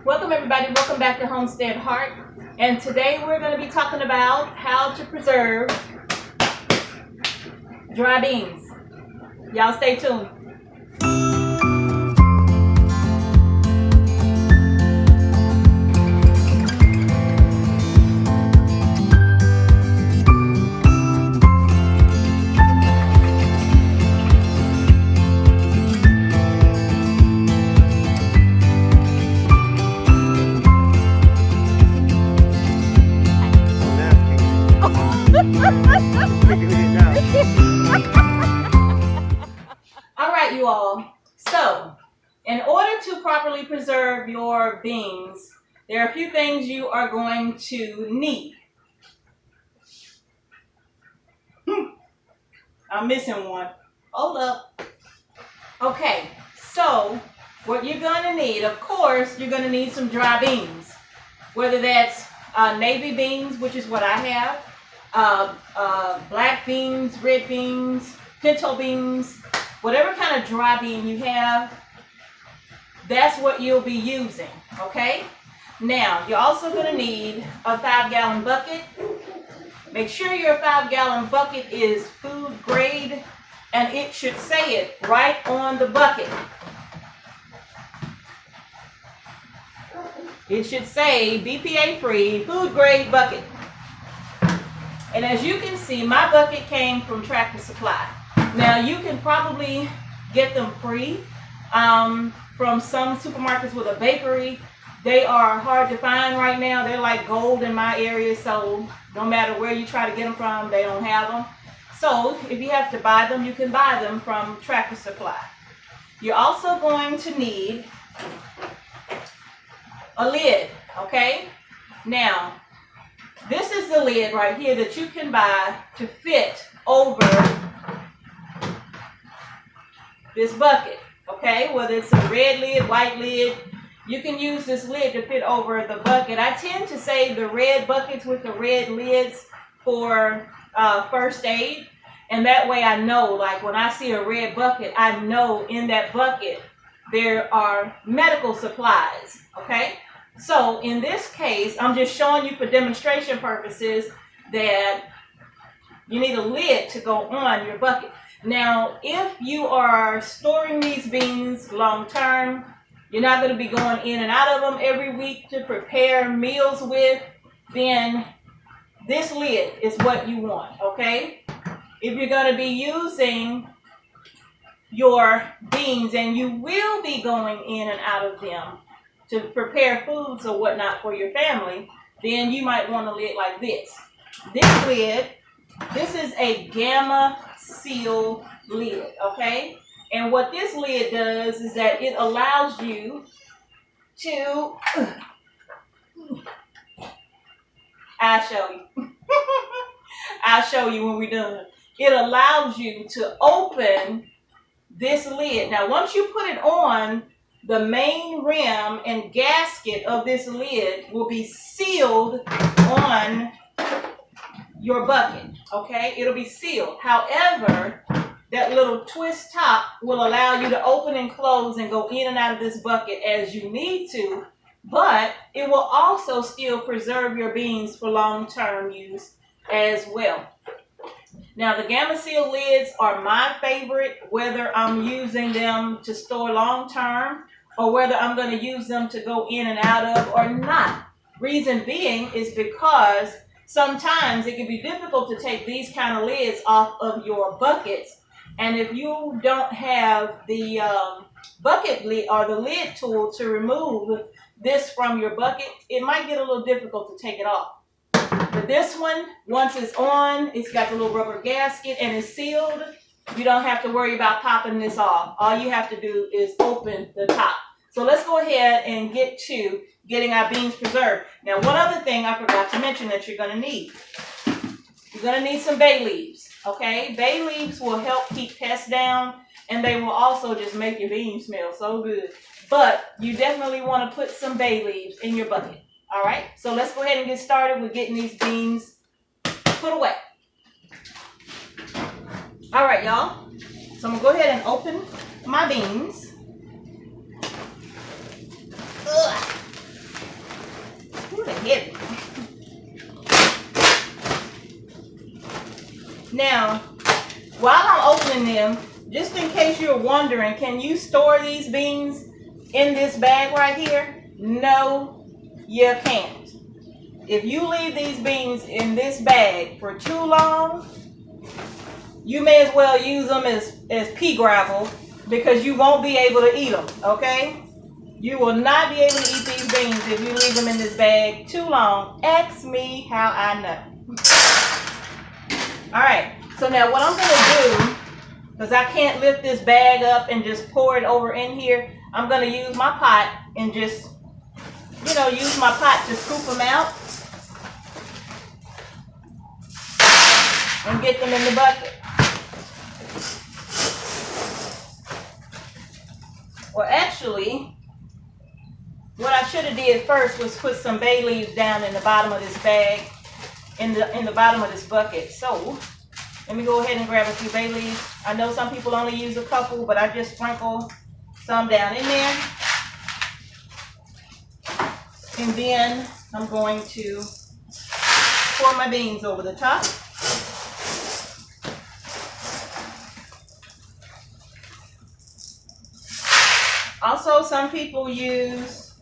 Welcome everybody, welcome back to Homestead Heart. And today we're going to be talking about how to preserve dry beans. Y'all stay tuned. All right, you all. So, in order to properly preserve your beans, there are a few things you are going to need. I'm missing one. Hold up. Okay, so what you're going to need, of course, you're going to need some dry beans. Whether that's navy beans, which is what I have, black beans, red beans, pinto beans, whatever kind of dry bean you have, that's what you'll be using, okay? Now, you're also going to need a 5-gallon bucket. Make sure your 5-gallon bucket is food grade, and it should say it right on the bucket. It should say BPA-free, food grade bucket. And as you can see, my bucket came from Tractor Supply. Now, you can probably get them free from some supermarkets with a bakery. They are hard to find right now. They're like gold in my area, so no matter where you try to get them from, they don't have them. So if you have to buy them, you can buy them from Tractor Supply. You're also going to need a lid, okay? Now, this is the lid right here that you can buy to fit over this bucket, okay? Whether it's a red lid, white lid, you can use this lid to fit over the bucket. I tend to save the red buckets with the red lids for first aid, and that way I know, like when I see a red bucket, I know in that bucket there are medical supplies, okay? So in this case, I'm just showing you for demonstration purposes that you need a lid to go on your bucket. Now, if you are storing these beans long term, you're not going to be going in and out of them every week to prepare meals with, then this lid is what you want, okay? If you're going to be using your beans, and you will be going in and out of them to prepare foods or whatnot for your family, then you might want a lid like this. This lid, this is a Gamma Seal lid, okay? And what this lid does is that it allows you to, I'll show you. I'll show you when we're done. It allows you to open this lid. Now, once you put it on, the main rim and gasket of this lid will be sealed on your bucket, okay? It'll be sealed. However, that little twist top will allow you to open and close and go in and out of this bucket as you need to, but it will also still preserve your beans for long-term use as well. Now, the Gamma Seal lids are my favorite, whether I'm using them to store long-term or whether I'm going to use them to go in and out of or not. Reason being is because sometimes it can be difficult to take these kind of lids off of your buckets. And if you don't have the bucket lid or the lid tool to remove this from your bucket, it might get a little difficult to take it off. But this one, once it's on, it's got the little rubber gasket and it's sealed. You don't have to worry about popping this off. All you have to do is open the top. So let's go ahead and get to getting our beans preserved. Now, one other thing I forgot to mention that you're going to need. You're going to need some bay leaves, okay? Bay leaves will help keep pests down, and they will also just make your beans smell so good. But you definitely want to put some bay leaves in your bucket, all right? So let's go ahead and get started with getting these beans put away. All right, y'all. So I'm going to go ahead and open my beans. Ugh. heavy. Now, while I'm opening them, just in case you're wondering, can you store these beans in this bag right here? No, you can't. If you leave these beans in this bag for too long, you may as well use them as pea gravel because you won't be able to eat them, okay? You will not be able to eat these beans if you leave them in this bag too long. Ask me how I know. All right, so now what I'm gonna do, because I can't lift this bag up and just pour it over in here, I'm gonna use my pot and just, use my pot to scoop them out and get them in the bucket. Well, actually, what I should have did first was put some bay leaves down in the bottom of this bag, in the bottom of this bucket. So let me go ahead and grab a few bay leaves. I know some people only use a couple, but I just sprinkle some down in there. And then I'm going to pour my beans over the top. Also, some people use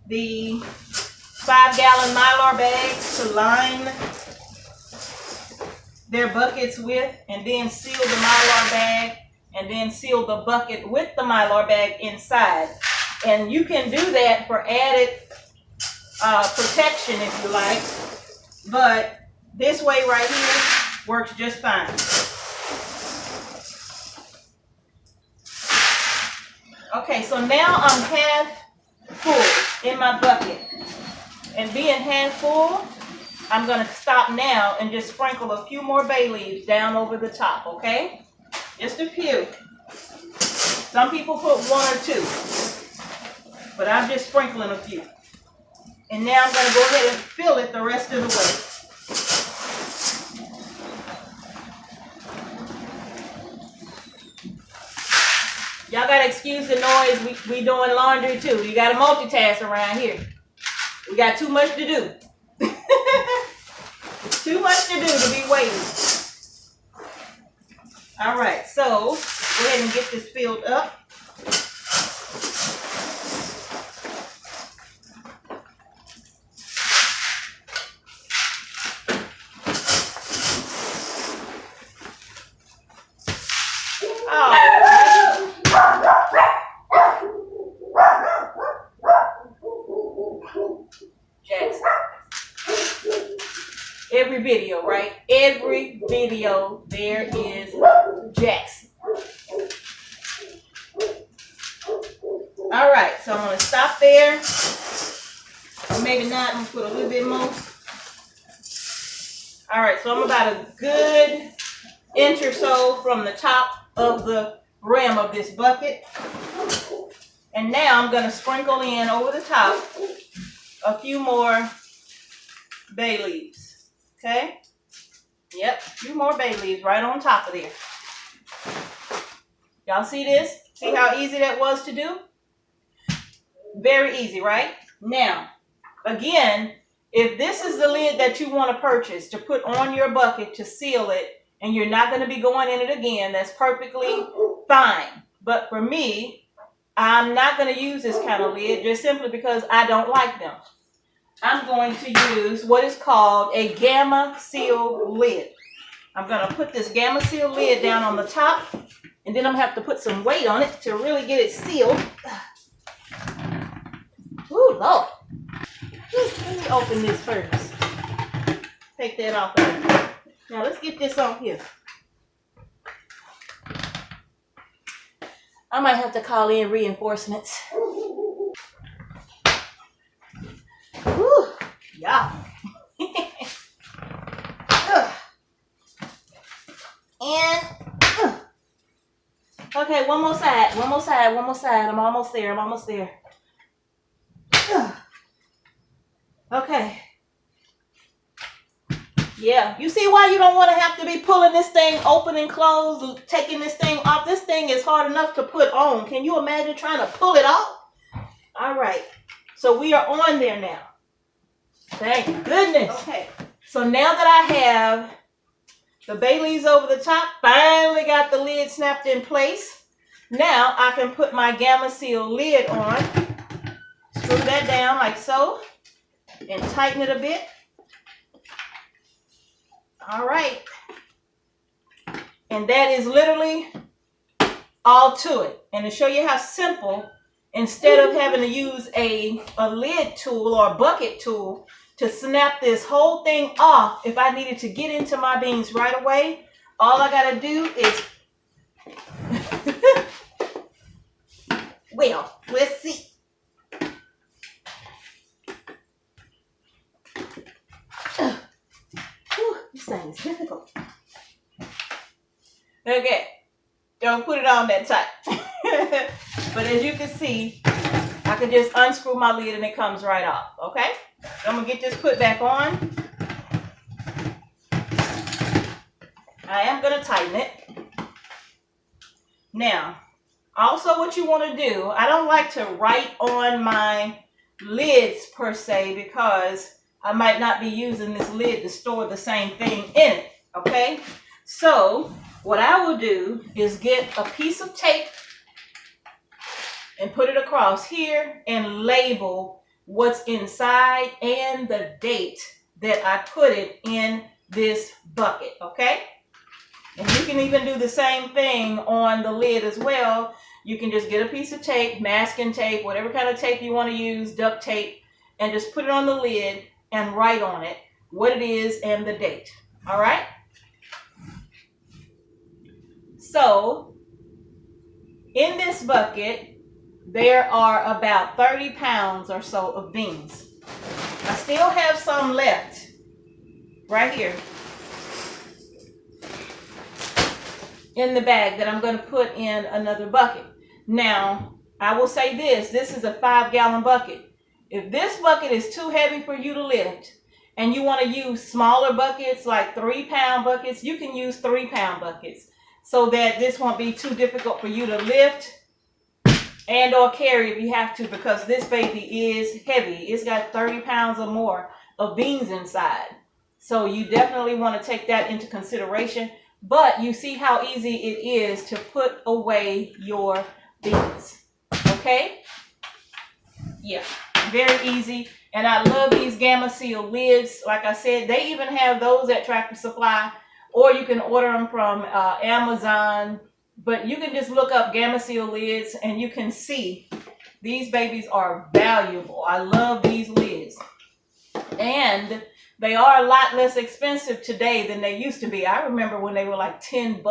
the 5-gallon Mylar bags to line their buckets with, and then seal the Mylar bag, and then seal the bucket with the Mylar bag inside. And you can do that for added protection if you like, but this way right here works just fine. Okay, so now I'm half full in my bucket. And being half full, I'm going to stop now and just sprinkle a few more bay leaves down over the top, okay? Just a few. Some people put 1 or 2, but I'm just sprinkling a few. And now I'm going to go ahead and fill it the rest of the way. Y'all got to excuse the noise. We doing laundry too. You got to multitask around here. We got too much to do. Too much to do to be waiting. All right, so go ahead and get this filled up. All right. Jackson. Every video, right? Every video there is Jackson. All right, so I'm going to stop there. Or maybe not. I'm going to put a little bit more. All right, so I'm about a good inch or so from the top of the rim of this bucket. And now I'm going to sprinkle in over the top a few more bay leaves. Okay? Yep, a few more bay leaves right on top of there. Y'all see this? See how easy that was to do? Very easy, right? Now, again, if this is the lid that you want to purchase to put on your bucket to seal it, and you're not going to be going in it again, that's perfectly fine. But for me, I'm not going to use this kind of lid just simply because I don't like them. I'm going to use what is called a Gamma Seal lid. I'm going to put this Gamma Seal lid down on the top, and then I'm going to have to put some weight on it to really get it sealed. Ooh, Lord. Let me open this first. Take that off of it. Now let's get this on here. I might have to call in reinforcements. Whew, yeah. And okay, one more side. I'm almost there. Okay. Yeah, you see why you don't want to have to be pulling this thing open and closed, taking this thing off. This thing is hard enough to put on. Can you imagine trying to pull it off? All right, so we are on there now. Thank goodness. Okay. So now that I have the bay leaves over the top, finally got the lid snapped in place. Now I can put my Gamma Seal lid on, screw that down like so, and tighten it a bit. All right. And that is literally all to it. And to show you how simple, instead of having to use a lid tool or a bucket tool to snap this whole thing off, if I needed to get into my beans right away, all I gotta do is well, let's see. Whew, this thing is difficult. Okay, don't put it on that tight. But as you can see, I can just unscrew my lid and it comes right off, okay? I'm gonna get this put back on. I am gonna tighten it. Now, also what you wanna do, I don't like to write on my lids per se because I might not be using this lid to store the same thing in it, okay? So, what I will do is get a piece of tape and put it across here and label what's inside and the date that I put it in this bucket, okay? And you can even do the same thing on the lid as well. You can just get a piece of tape, masking tape, whatever kind of tape you want to use, duct tape, and just put it on the lid and write on it what it is and the date, all right? So, in this bucket, there are about 30 pounds or so of beans. I still have some left right here in the bag that I'm going to put in another bucket. Now, I will say this is a 5-gallon bucket. If this bucket is too heavy for you to lift and you want to use smaller buckets like 3-pound buckets, you can use 3-pound buckets so that this won't be too difficult for you to lift and or carry if you have to, because this baby is heavy. It's got 30 pounds or more of beans inside. So you definitely want to take that into consideration. But you see how easy it is to put away your beans. Okay? Yeah, very easy. And I love these Gamma Seal lids. Like I said, they even have those at Tractor Supply, or you can order them from Amazon. But you can just look up Gamma Seal lids and you can see these babies are valuable. I love these lids. And they are a lot less expensive today than they used to be. I remember when they were like $10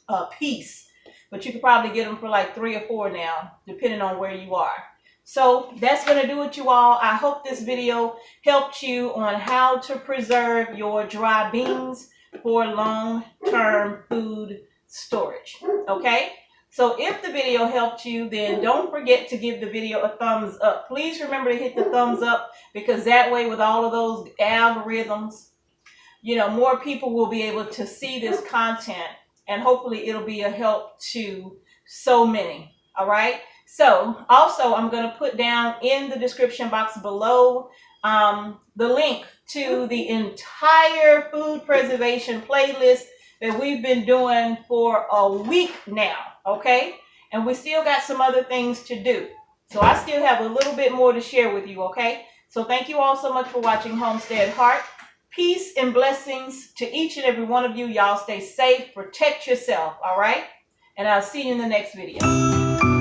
a piece. But you could probably get them for like 3 or 4 now, depending on where you are. So that's going to do it, you all. I hope this video helped you on how to preserve your dry beans for long-term food storage. Okay? So if the video helped you, then don't forget to give the video a thumbs up. Please remember to hit the thumbs up, because that way with all of those algorithms, more people will be able to see this content, and hopefully it'll be a help to so many. All right? So also I'm going to put down in the description box below the link to the entire food preservation playlist that we've been doing for a week now, okay? And we still got some other things to do. So I still have a little bit more to share with you, okay? So thank you all so much for watching Homestead Heart. Peace and blessings to each and every one of you. Y'all stay safe, protect yourself, all right? And I'll see you in the next video.